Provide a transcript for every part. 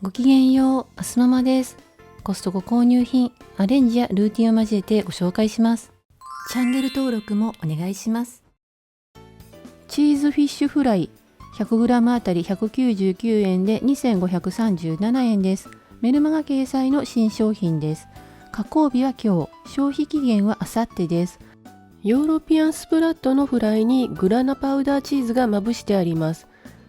ごきげんよう、アスママです。コストコ購入品、アレンジやルーティンを交えてご紹介します。チャンネル登録もお願いします。チーズフィッシュフライ、100g あたり199円で2537円です。メルマガ掲載の新商品です。加工日は今日、消費期限はあさってです。ヨーロピアンスプラットのフライにグラナパウダーチーズがまぶしてあります。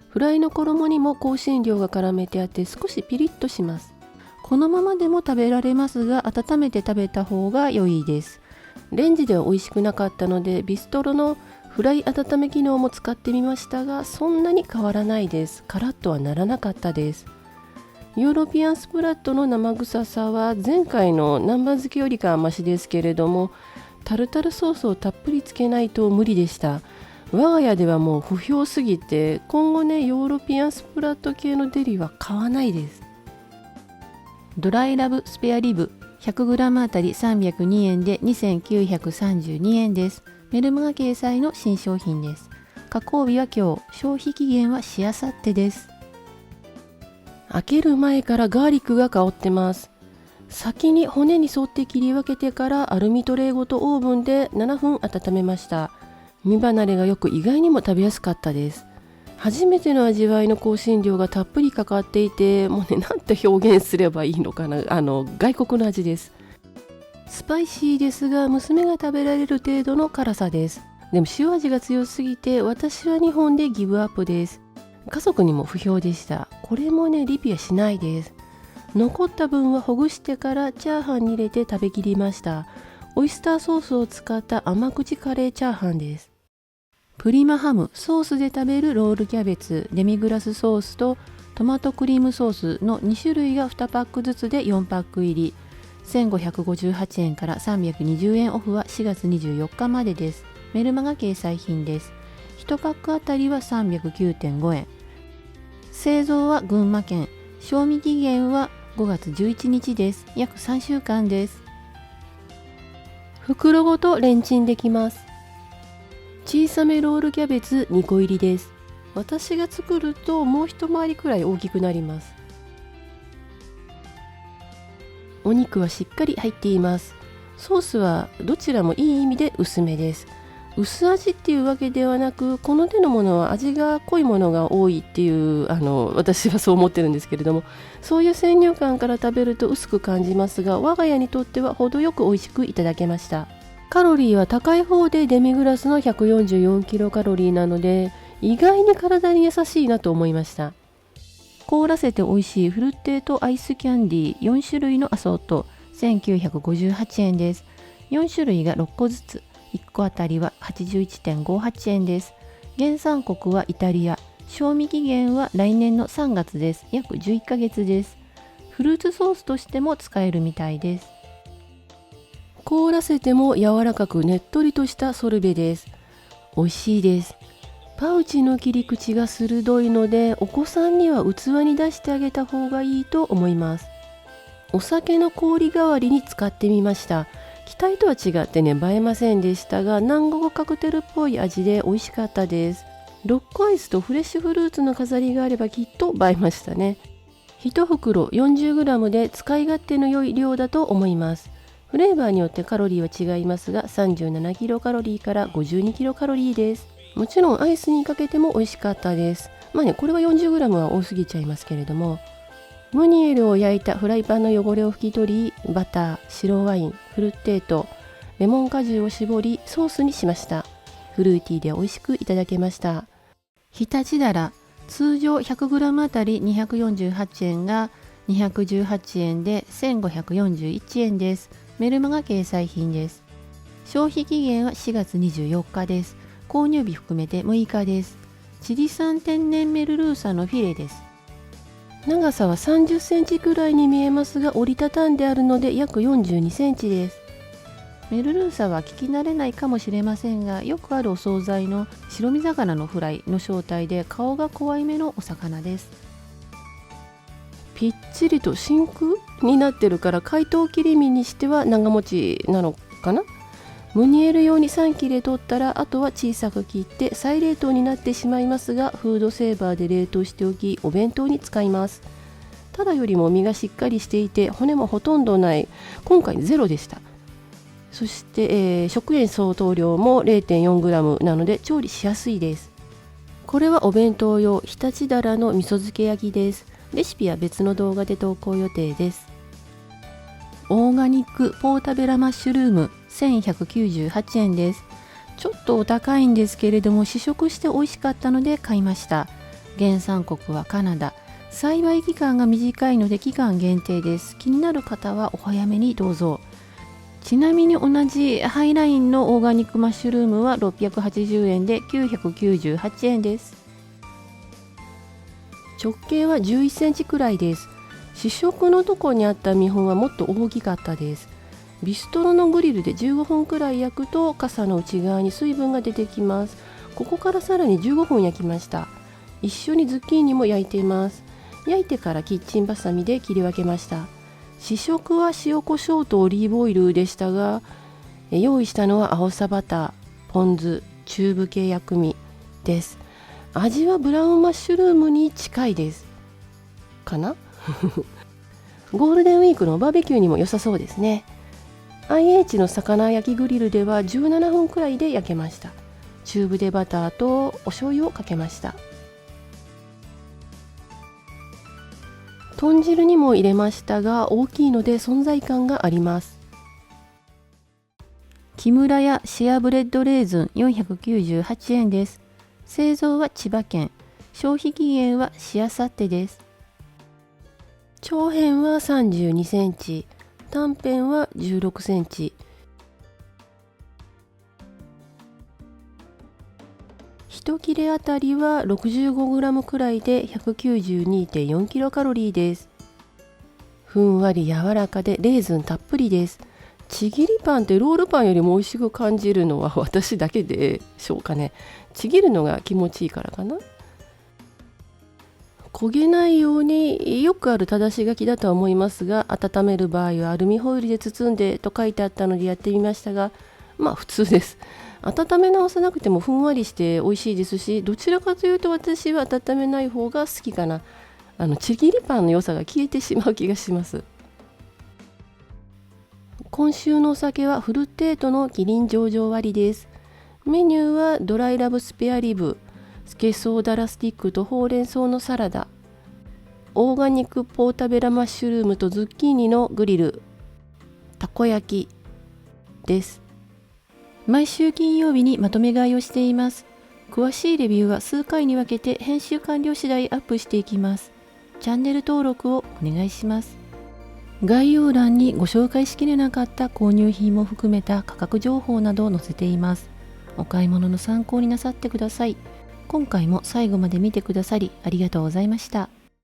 フライの衣にも香辛料が絡めてあって少しピリッとします。このままでも食べられますが、温めて食べた方が良いです。レンジでは美味しくなかったので、ビストロのフライ温め機能も使ってみましたが、そんなに変わらないです。カラッとはならなかったです。ヨーロピアンスプラットの生臭さは前回の南蛮漬けよりかはマシですけれども、タルタルソースをたっぷりつけないと無理でした。我が家ではもう不評すぎて、今後ね、ヨーロピアンスプラット系のデリは買わないです。ドライラブスペアリブ 100g あたり302円で2932円です。メルマガ掲載の新商品です。加工日は今日、消費期限はしあさってです。開ける前からガーリックが香ってます。先に骨に沿って切り分けてからアルミトレーごとオーブンで7分温めました。身離れがよく意外にも食べやすかったです。初めての味わいの香辛料がたっぷりかかっていて、もうね、なんて表現すればいいのかな、外国の味です。スパイシーですが、娘が食べられる程度の辛さです。でも塩味が強すぎて、私は日本でギブアップです。家族にも不評でした。これもね、リピはしないです。残った分はほぐしてからチャーハンに入れて食べきりました。オイスターソースを使った甘口カレーチャーハンです。プリマハムソースで食べるロールキャベツ、デミグラスソースとトマトクリームソースの2種類が2パックずつで4パック入り、1558円から320円オフは4月24日までです。メルマガ掲載品です。1パックあたりは309.5円。製造は群馬県。賞味期限は5月11日です。約3週間です。袋ごとレンチンできます。小さめロールキャベツ2個入りです。私が作るともう一回りくらい大きくなります。お肉はしっかり入っています。ソースはどちらもいい意味で薄めです。薄味っていうわけではなく、この手のものは味が濃いものが多いっていう私はそう思ってるんですけれども、そういう先入観から食べると薄く感じますが、我が家にとっては程よく美味しくいただけました。カロリーは高い方でデミグラスの144キロカロリーなので、意外に体に優しいなと思いました。凍らせて美味しいフルテートアイスキャンディー4種類のアソート1958円です。4種類が6個ずつ、1個あたりは 81.58 円です。原産国はイタリア。賞味期限は来年の3月です。約11ヶ月です。フルーツソースとしても使えるみたいです。凍らせても柔らかくねっとりとしたソルベです。美味しいです。パウチの切り口が鋭いので、お子さんには器に出してあげた方がいいと思います。お酒の氷代わりに使ってみました。期待とは違ってね、映えませんでしたが、南国カクテルっぽい味で美味しかったです。6個アイスとフレッシュフルーツの飾りがあればきっと映えましたね。1袋 40g で使い勝手の良い量だと思います。フレーバーによってカロリーは違いますが、37キロカロリーから52キロカロリーです。もちろんアイスにかけても美味しかったです。これは 40g は多すぎちゃいますけれども、ムニエルを焼いたフライパンの汚れを拭き取り、バター、白ワイン、フルテート、レモン果汁を絞りソースにしました。フルーティーで美味しくいただけました。日立だら、通常 100g あたり248円が218円で1541円です。メルマガ掲載品です。消費期限は4月24日です。購入日含めて6日です。チリ産天然メルルーサのフィレです。長さは30センチくらいに見えますが、折りたたんであるので約42センチです。メルルーサは聞き慣れないかもしれませんが、よくあるお惣菜の白身魚のフライの正体で、顔が怖いめのお魚です。ぴっちりと真空になってるから、解凍切り身にしては長持ちなのかな。ムニエル用に3切れ取ったら、あとは小さく切って再冷凍になってしまいますが、フードセーバーで冷凍しておき、お弁当に使います。ただよりも身がしっかりしていて骨もほとんどない、今回ゼロでした。そして、食塩相当量も 0.4g なので調理しやすいです。これはお弁当用日立だらの味噌漬け焼きです。レシピは別の動画で投稿予定です。オーガニックポータベラマッシュルーム1198円です。ちょっとお高いんですけれども試食して美味しかったので買いました。原産国はカナダ。栽培期間が短いので期間限定です。気になる方はお早めにどうぞ。ちなみに同じハイラインのオーガニックマッシュルームは680円で998円です。直径は11センチくらいです。試食のとこにあった見本はもっと大きかったです。ビストロのグリルで15分くらい焼くと傘の内側に水分が出てきます。ここからさらに15分焼きました。一緒にズッキーニも焼いています。焼いてからキッチンバサミで切り分けました。試食は塩コショウとオリーブオイルでしたが、用意したのは青さバター、ポン酢、チューブ系薬味です。味はブラウンマッシュルームに近いですかなゴールデンウィークのバーベキューにも良さそうですね。 IH の魚焼きグリルでは17分くらいで焼けました。チューブでバターとお醤油をかけました。豚汁にも入れましたが大きいので存在感があります。木村屋シェアブレッドレーズン498円です。製造は千葉県。消費期限はしあさってです。長辺は32センチ、短辺は16センチ。1切れあたりは 65g くらいで 192.4 キロカロリーです。ふんわり柔らかでレーズンたっぷりです。ちぎりパンってロールパンよりも美味しく感じるのは私だけでしょうかね。ちぎるのが気持ちいいからかな。焦げないようによくある正し書きだとは思いますが、温める場合はアルミホイルで包んでと書いてあったのでやってみましたが、まあ普通です。温め直さなくてもふんわりして美味しいですし、どちらかというと私は温めない方が好きかな。ちぎりパンの良さが消えてしまう気がします。今週のお酒はフルテートのキリン上々割です。メニューはドライラブスペアリブ、スケソウダラスティックとほうれん草のサラダ、オーガニックポータベラマッシュルームとズッキーニのグリル、たこ焼きです。毎週金曜日にまとめ買いをしています。詳しいレビューは数回に分けて編集完了次第アップしていきます。チャンネル登録をお願いします。概要欄にご紹介しきれなかった購入品も含めた価格情報などを載せています。お買い物の参考になさってください。今回も最後まで見てくださりありがとうございました。